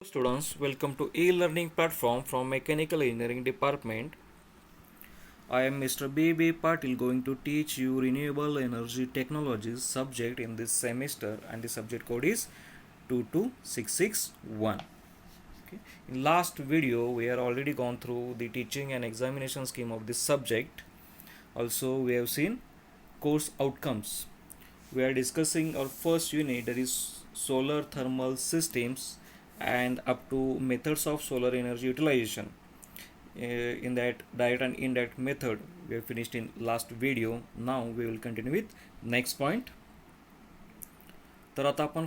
Students, welcome to e-learning platform from Mechanical Engineering Department. I am Mr. B.B. Patil going to teach you renewable energy technologies subject in this semester, and the subject code is 22661. Okay. In last video we are already gone through the teaching and examination scheme of this subject. Also we have seen course outcomes. We are discussing our first unit, that is solar thermal systems, and up to methods of solar energy utilization. In that direct and indirect method we have finished in last video. Now we will continue with next point. तर आता आपण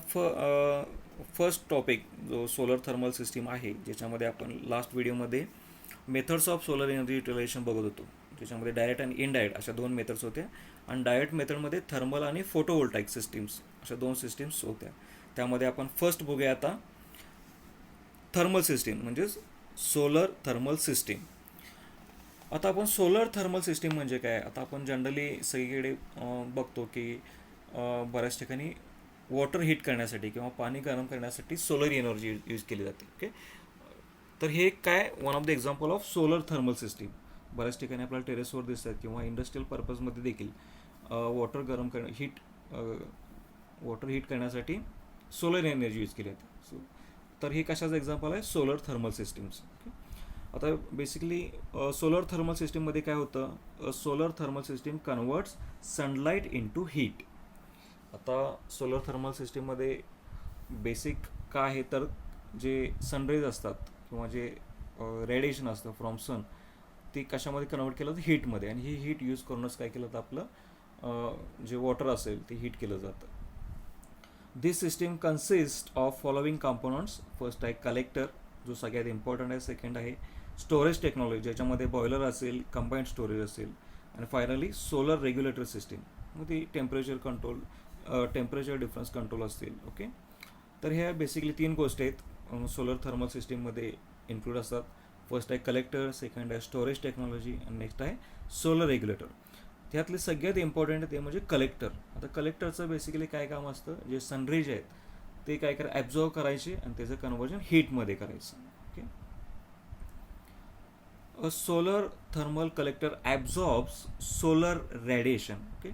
first topic जो solar thermal system आहे, ज्याच्यामध्ये आपण last व्हिडिओमध्ये methods of solar energy utilisation बघत होतो. त्याच्यामध्ये डायरेक्ट आणि इनडायरेक्ट अशा दोन मेथड्स होत्या, आणि डायरेक्ट मेथडमध्ये थर्मल आणि फोटोवोल्टाईक सिस्टीम्स अशा दोन सिस्टीम्स होत्या. त्यामध्ये आपण फर्स्ट बघूया आता थर्मल सिस्टीम, म्हणजेच सोलर थर्मल सिस्टीम. आता आपण सोलर थर्मल सिस्टीम म्हणजे काय, आता आपण जनरली सगळीकडे बघतो की बऱ्याच ठिकाणी वॉटर हीट करण्यासाठी किंवा पाणी गरम करण्यासाठी सोलर एनर्जी यूज केली जाते. ओके, तर हे काय one of the example of solar thermal system. बऱ्याच ठिकाणी आपल्याला टेरेसवर दिसतात किंवा इंडस्ट्रियल पर्पजमध्ये देखील वॉटर गरम वॉटर हीट करण्यासाठी सोलर एनर्जी यूज केली जाते. तर हे कशाचं एक्झाम्पल आहे, सोलर थर्मल सिस्टीम्स. ओके, आता बेसिकली सोलर थर्मल सिस्टीममध्ये काय होतं, solar thermal system converts sunlight into heat. आता सोलर थर्मल सिस्टीममध्ये बेसिक काय आहे, तर जे सनरेज असतात किंवा जे रेडिएशन असतं फ्रॉम सन, ती कशामध्ये कन्वर्ट केलं जातं, हीटमध्ये. आणि ही हीट यूज करूनच काय केलं तर आपलं जे वॉटर असेल ते हीट केलं जातं. This system consist of following components. First आहे कलेक्टर, जो सगळ्यात इम्पॉर्टंट आहे. सेकंड आहे स्टोरेज टेक्नॉलॉजी, ज्याच्यामध्ये बॉयलर असेल, कंबाईंड स्टोरेज असेल. आणि फायनली सोलर रेग्युलेटर सिस्टीम, मग ती temperature control, temperature difference control असतील. ओके, तर ह्या बेसिकली तीन गोष्टी आहेत सोलर थर्मल सिस्टीममध्ये इन्क्लूड असतात. फर्स्ट आहे कलेक्टर, सेकंड आहे स्टोरेज टेक्नॉलॉजी, आणि नेक्स्ट आहे सोलर रेग्युलेटर. त्यातले सगळ्यात इम्पॉर्टंट ते म्हणजे कलेक्टर. आता कलेक्टरचं बेसिकली काय काम असतं, जे सनरेज आहेत ते काय ॲब्झॉर्व करायचे आणि त्याचं कन्व्हर्जन हीटमध्ये करायचं. Okay, a solar thermal collector absorbs solar radiation. Okay,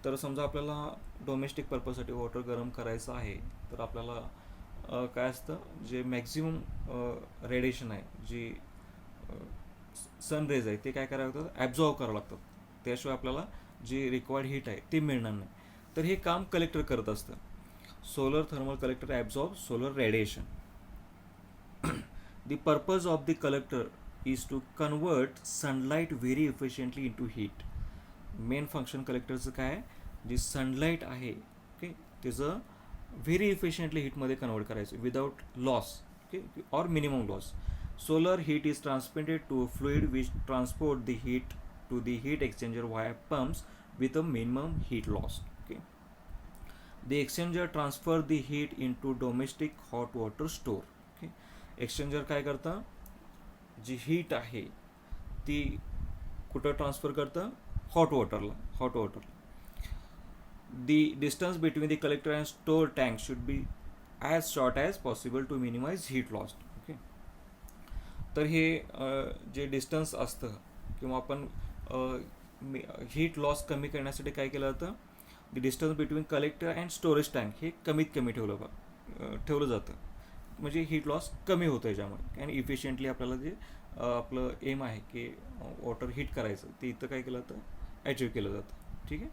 तर समजा आपल्याला डोमेस्टिक पर्पजसाठी वॉटर गरम करायचं आहे, तर आपल्याला काय असतं, जे मॅक्झिमम रेडिएशन आहे, जी सनरेज आहे, ते काय करावं लागतं, ॲब्झॉर्व करावं लागतात. त्याशिवाय आपल्याला जे रिक्वायर्ड हीट आहे ते मिळणार नाही. तर हे काम कलेक्टर करत असतं. Solar thermal collector absorb solar radiation. The purpose of the collector is to convert sunlight very efficiently into heat. Main function कलेक्टरचं काय आहे, जी सनलाईट आहे, ओके, त्याचं व्हेरी इफिशियंटली हीटमध्ये कन्वर्ट करायचं without loss, okay, or minimum loss. Solar heat is transmitted to a fluid which transport the heat to the heat exchanger via pumps with a minimum heat loss. Okay, the exchanger transfer the heat into domestic hot water store. Okay, exchanger काय करतं, जी heat आहे ती कुठं transfer करतं, hot वॉटरला. the distance between the collector and store tank should be as short as possible to minimize heat loss. Okay, तर हे जे distance असतं किंवा आपण हीट लॉस कमी करण्यासाठी काय केलं जातं, the distance between collector and storage tank हे कमीत कमी ठेवलं जातं. म्हणजे हीट लॉस कमी होतं याच्यामुळे, आणि इफिशियंटली आपल्याला जे आपलं एम आहे की वॉटर हीट करायचं, ते इथं काय केलं जातं, अचीव केलं जातं. ठीक आहे,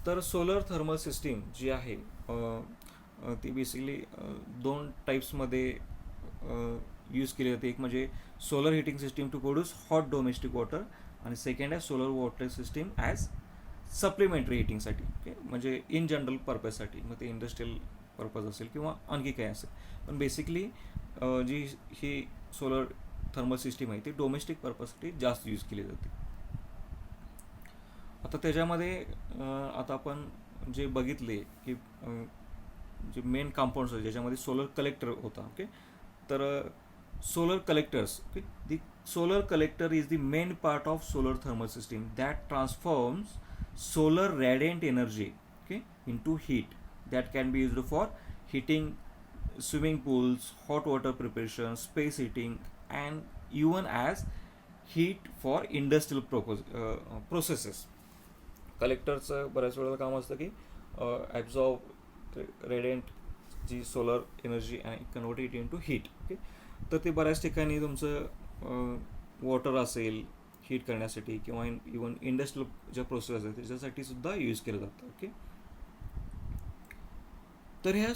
तर सोलर थर्मल सिस्टीम जी आहे ती बेसिकली दोन टाईप्समध्ये यूज केली जाते. एक म्हणजे solar heating system to produce hot domestic water, आणि सेकंड आहे solar water system as supplementary हिटिंगसाठी. ओके, म्हणजे इन जनरल पर्पजसाठी, मग ते इंडस्ट्रियल पर्पज असेल किंवा आणखी काय असेल. पण बेसिकली जी ही सोलर थर्मल सिस्टीम आहे ती डोमेस्टिक पर्पजसाठी जास्त यूज केली जाते. आता त्याच्यामध्ये आता आपण जे बघितले की जे मेन कंपाऊंड्स आहेत ज्याच्यामध्ये सोलर कलेक्टर होता. ओके, तर solar collectors. Okay, the solar collector is the main part of solar thermal system that transforms solar radiant energy, okay, into heat that can be used for heating swimming pools, hot water preparation, space heating, and even as heat for industrial processes. कलेक्टरचं बऱ्याच वेळेला काम असतं की absorb radiant जी solar energy आणि convert it into heat. Okay, तर ते बऱ्याच ठिकाणी तुमचं वॉटर असेल हीट करण्यासाठी किंवा इवन इंडस्ट्रियल ज्या प्रोसेस आहेत त्याच्यासाठी सुद्धा यूज केलं जातं. ओके, तर ह्या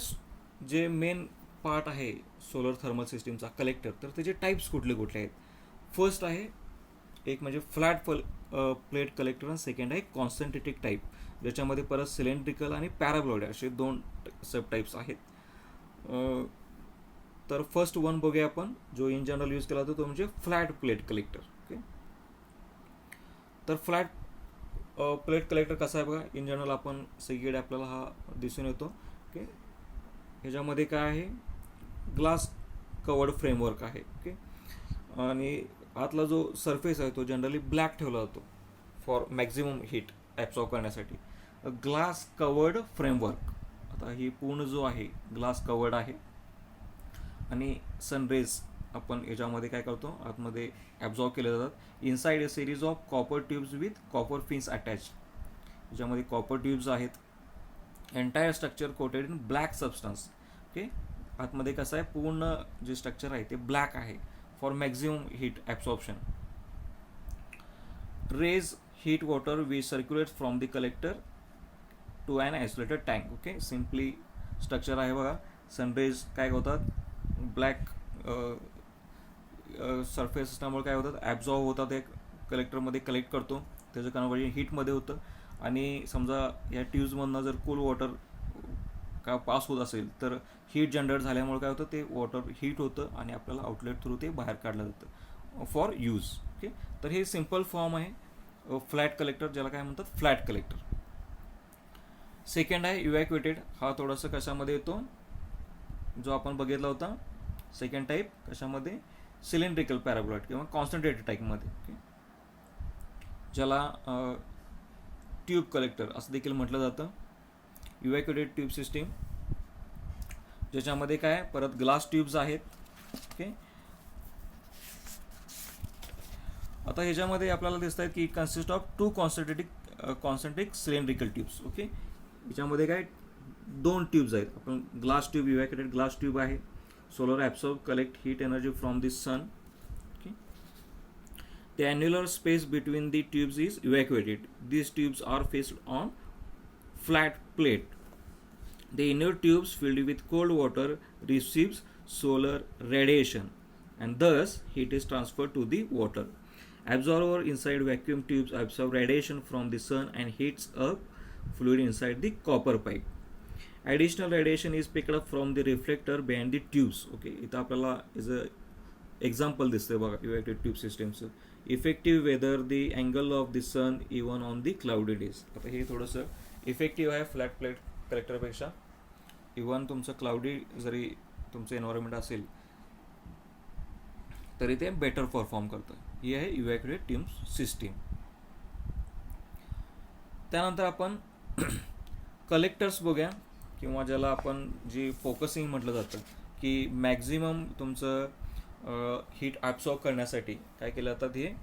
जे मेन पार्ट आहे सोलर थर्मल सिस्टीमचा कलेक्टर, तर त्याचे टाईप्स कुठले कुठले आहेत. फर्स्ट आहे एक म्हणजे फ्लॅट प्लेट कलेक्टर आणि सेकंड आहे कॉन्सन्ट्रेटेड टाईप, ज्याच्यामध्ये परत सिलेंड्रिकल आणि पॅराबॉलिक असे दोन सब टाईप्स आहेत. तर फर्स्ट वन बघूया आपण, जो इन जनरल यूज केला जातो तो म्हणजे फ्लॅट प्लेट कलेक्टर. ओके, तर फ्लॅट प्लेट कलेक्टर कसा आहे बघा, इन जनरल आपण सगळीकडे आपल्याला हा दिसून येतो. ओके, ह्याच्यामध्ये काय आहे, ग्लास कवर्ड फ्रेमवर्क आहे. ओके, आणि आतला जो सरफेस आहे तो जनरली ब्लॅक ठेवला जातो फॉर मॅक्झिमम हीट ॲब्सॉर्ब करण्यासाठी. ग्लास कवर्ड फ्रेमवर्क, आता ही पूर्ण जो आहे ग्लास कवर्ड आहे आणि सनरेज आपण याच्यामध्ये काय करतो आतमध्ये ॲब्सॉर्ब केले जातात. Inside a series of copper tubes with copper fins attach, याच्यामध्ये कॉपर ट्यूब्स आहेत. Entire structure quoted in black substance. Okay, आतमध्ये कसं आहे पूर्ण जे स्ट्रक्चर आहे ते ब्लॅक आहे for maximum heat absorption. Rays heat water we circulate from the collector to an isolated tank. Okay, simply structure आहे बघा. सनरेज काय होतात, ब्लॅक सरफेस असल्यामुळे काय होतात ॲब्झॉर्ब होतात, एक कलेक्टरमध्ये कलेक्ट करतो, त्याचं कन्वर्जन हीटमध्ये होतं. आणि समजा या ट्यूब्समधनं जर कूल वॉटर का पास होत असेल तर हीट जनरेट झाल्यामुळे काय होतं, ते वॉटर हीट होतं आणि आपल्याला आउटलेट थ्रू ते बाहेर काढलं जातं फॉर यूज. ओके, तर हे सिम्पल फॉर्म आहे फ्लॅट कलेक्टर, ज्याला काय म्हणतात फ्लॅट कलेक्टर. सेकंड आहे इव्हॅक्युएटेड, हा थोडासा कशामध्ये येतो जो आपण बघितला होता सेकंड टाईप, कशामध्ये सिलेंड्रिकल पॅराबॉलिक किंवा कॉन्सन्ट्रेटेड टाईपमध्ये. ओके, ज्याला ट्यूब कलेक्टर असं देखील म्हटलं जातं. इव्हॅक्युएटेड ट्यूब सिस्टीम, ज्याच्यामध्ये काय परत ग्लास ट्यूब्स आहेत. ओके, आता ह्याच्यामध्ये आपल्याला दिसत आहेत की consist of two concentric cylindrical tubes. Okay, याच्यामध्ये काय दोन ट्यूब्स आहेत. आपण glass tube, evacuated glass tube आहे. Solar absorb collect heat energy from the sun. The annular space between the tubes is evacuated. These tubes are fixed on flat plate. The inner tubes filled with cold water receives solar radiation and thus heat is transferred to the water. Absorber inside vacuum tubes absorb radiation from the sun and heats up fluid inside the copper pipe. Additional radiation is picked up from the reflector behind the tubes. Okay, इथं आपल्याला is a example दिसतंय बघा evacuated tube सिस्टीमचं. Effective whether the angle of the sun even on the cloudy days. आता हे थोडंसं effective आहे flat plate कलेक्टरपेक्षा. इवन तुमचं क्लाउडी जरी तुमचं एन्व्हायरमेंट असेल तरी ते बेटर परफॉर्म करतं. ही आहे इव्हॅक्युएटेड ट्यूब सिस्टीम. त्यानंतर आपण कलेक्टर्स बघूया, किंवा ज्याला आपण जी फोकसिंग म्हटलं जातं की मॅक्झिमम तुमचं हीट ॲब्सॉर्ब करण्यासाठी काय केलं जातात, हे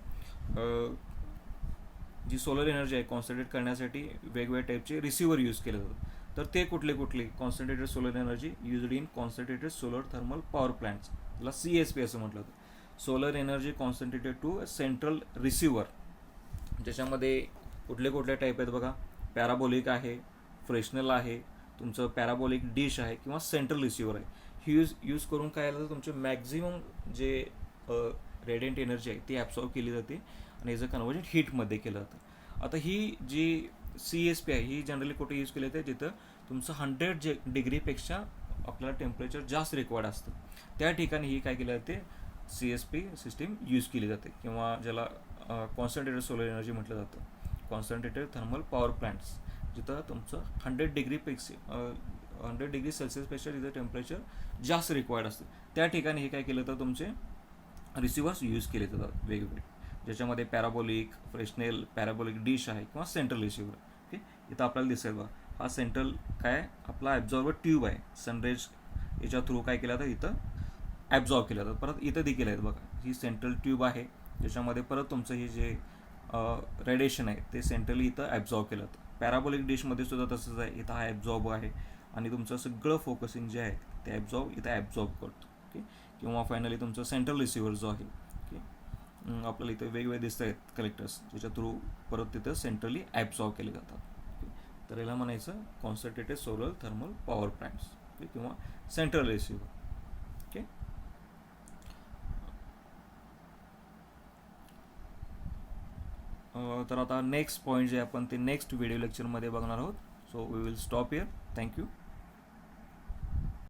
जी सोलर एनर्जी आहे कॉन्सन्ट्रेट करण्यासाठी वेगवेगळ्या टाईपचे रिसिव्हर यूज केले जातात. तर ते कुठले कुठले, concentrated solar energy used in concentrated solar thermal power plants, त्याला CSP असं म्हटलं जातं. Solar energy concentrated to central receiver, ज्याच्यामध्ये कुठले कुठले टाईप आहेत बघा. पॅराबोलिक आहे, फ्रेशनल आहे, तुमचं पॅराबोलिक डिश आहे किंवा सेंट्रल रिसिव्हर आहे. ही यूज करून काय आलं तर तुमचे मॅक्झिमम जे रेडियंट एनर्जी आहे ती ॲब्सॉर्ब केली जाते आणि याचं कन्वर्जन हीटमध्ये केलं जातं. आता ही जी CSP आहे ही जनरली कुठे यूज केली जाते, जिथं तुमचं 100 डिग्रीपेक्षा आपल्याला टेम्परेचर जास्त रिक्वायर्ड असतं त्या ठिकाणी ही काय केलं जाते, CSP सिस्टीम यूज केली जाते, किंवा ज्याला कॉन्सन्ट्रेटेड सोलर एनर्जी म्हटलं जातं, कॉन्सन्ट्रेटेड थर्मल पॉवर प्लांट्स, जिथं तुमचं 100 डिग्री सेल्सिअसपेक्षा जिथं टेम्परेचर जास्त रिक्वायर्ड असतं त्या ठिकाणी हे काय केलं तर तुमचे रिसिव्हर्स यूज केले जातात वेगवेगळे, ज्याच्यामध्ये पॅराबोलिक, फ्रेशनेल, पॅराबोलिक डिश आहे किंवा सेंट्रल रिसिव्हर. ओके, इथं आपल्याला दिसेल बघा हा सेंट्रल काय आपला ॲब्झॉर्बर ट्यूब आहे, सनरेज याच्या थ्रू काय केलं तर इथं ॲब्झॉर्ब केलं जातं. परत इथं देखील आहेत बघा, ही सेंट्रल ट्यूब आहे ज्याच्यामध्ये परत तुमचं हे जे रेडिएशन आहे ते सेंट्रली इथं ॲब्झॉर्ब केलं जातं. पॅराबोलिक डिशमध्ये सुद्धा तसंच आहे, इथं हा ॲब्झॉर्ब आहे आणि तुमचं सगळं फोकसिंग जे आहे ते इथं ॲब्झॉर्ब करतो. ओके, किंवा फायनली तुमचं सेंट्रल रिसिव्हर जो आहे, ओके, आपल्याला इथे वेगवेगळे दिसत आहेत कलेक्टर्स ज्याच्या थ्रू परत तिथं सेंट्रली ॲब्झॉर्ब केले जातात. ओके, तर याला म्हणायचं concentrated solar thermal power plants, okay, किंवा सेंट्रल रिसिव्हर. ओके, तर आता नेक्स्ट पॉईंट जे आपण ते नेक्स्ट व्हिडिओ लेक्चरमध्ये बघणार आहोत. So we will stop here. Thank you.